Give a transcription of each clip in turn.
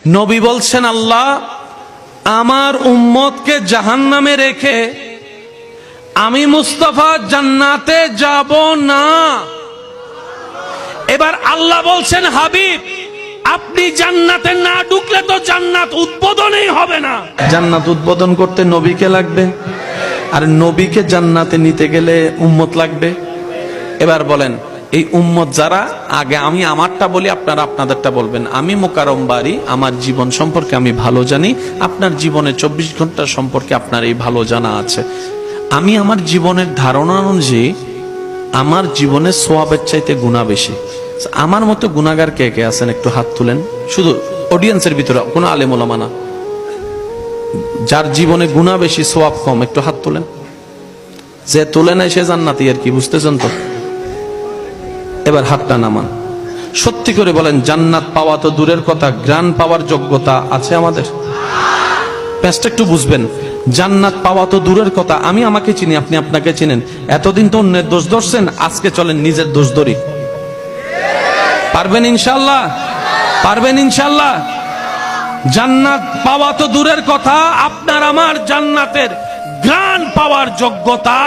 নবী বলছেন, আল্লাহ আমার উম্মতকে জাহান্নামে রেখে আমি মুস্তাফা জান্নাতে যাব না। এবার আল্লাহ বলছেন, হাবিব আপনি জান্নাতে না ঢুকলে তো জান্নাত উদ্বোধনই হবে না। জান্নাত উদ্বোধন করতে নবীকে লাগবে, আর নবীকে জান্নাতে নিতে গেলে উম্মত লাগবে। এবার বলেন, এই উম্মত যারা, আগে আমি আমারটা বলি, আপনারা আপনাদেরটা বলবেন। আমি মোকাররম বাড়ি, আমার জীবন সম্পর্কে আমি ভালো জানি, আপনার জীবনে 24 ঘন্টা সম্পর্কে আপনার এই ভালো জানা আছে। আমি আমার জীবনের ধারণা অনুযায়ী আমার জীবনে সওয়াবের চাইতে গুনাহ বেশি। আমার মতো গুনাহগার কে কে আছেন একটু হাত তুলেন, শুধু অডিয়েন্সের ভিতরে, কোনো আলেম ওলামা না। যার জীবনে গুনাহ বেশি সওয়াব কম একটু হাত তুলেন। যে তুলে নেয় সে জান্নাতি, আর কি বুঝতেছেন তো? এবার হাতটা নামান। সত্যি করে বলেন, জান্নাত পাওয়া তো দূরের কথা, জ্ঞান পাওয়ার যোগ্যতা আছে আমাদের? প্যাচটা একটু বুঝবেন। জান্নাত পাওয়া তো দূরের কথা, আমি আমাকে চিনি, আপনি আপনাকে চিনেন। এতদিন তো অন্যের দোষ ধরছেন, আজকে চলেন নিজের দোষ ধরি। পারবেন ইনশাআল্লাহ? পারবেন ইনশাআল্লাহ? জান্নাত পাওয়া তো দূরের কথা, আপনার আমার জান্নাতের জ্ঞান পাওয়ার যোগ্যতা।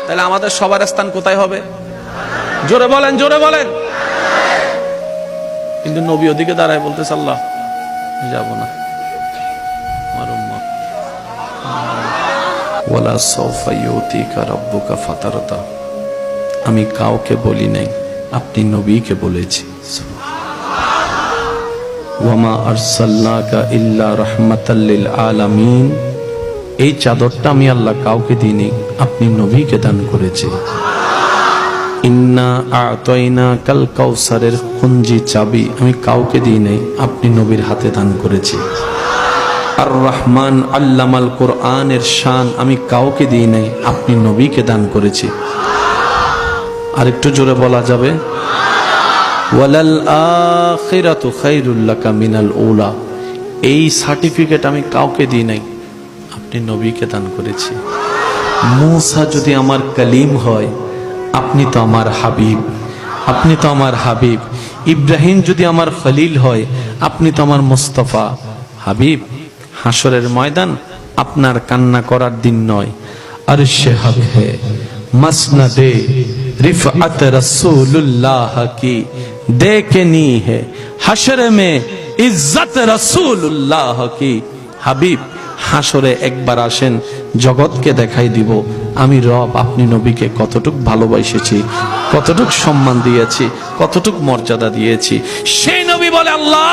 তাহলে আমাদের সবার স্থান কোথায় হবে? জোরে বলেন, জোরে বলেন। কিন্তু নবী ওদিকে দাঁড়ায় বলতেছে, আল্লাহ যাব না, আমার উম্মত। ওয়ালা সাউফা ইউতিকা রাব্বুকা ফাতারদা। আমি কাউকে বলি নাই, আপনি নবীকে বলেছি। ওয়ামা আরসালনাকা ইল্লা রাহমাতাল লিল আলামিন। এই চাদরটা আমি আল্লাহ কাউকে দিইনি, আপনি নবীকে দান করেছি। ইন্না আ'তাইনাকাল কাউসারের কুঞ্জি চাবি আমি কাউকে দিই নাই, আপনি নবীর হাতে দান করেছি। আর রহমান আল্লামাল কোরআনের শান আমি কাউকে দিই নাই, আপনি নবীকে দান করেছি। আর একটু জোরে বলা যাবে? ওয়ালাল আখিরাতু খায়রুল লাকা মিনাল উলা। এই সার্টিফিকেট আমি কাউকে দিই নাই, আপনি নবীকে দান করেছি। মূসা যদি আমার কালিম হয়, আপনি তো আমার হাবিব, আপনি তো আমার হাবিব। ইব্রাহিম যদি আমার খলিল হয়, আপনি তো আমার মুস্তাফা হাবিব। হাসরের ময়দান আপনার কান্না করার দিন নয়, আরশে হক হে মসনদে रिफ़अत रसूलुल्लाह की देखनी है, हशर में इज्जत रसूलुल्लाह की। হাবিব হাসরে একবার আসেন, জগৎকে দেখাই দিব আমি রব আপনি নবীকে কতটুক ভালোবাসেছি, কতটুক সম্মান দিয়েছি, কতটুক মর্যাদা দিয়েছি। সেই নবী বলে, আল্লাহ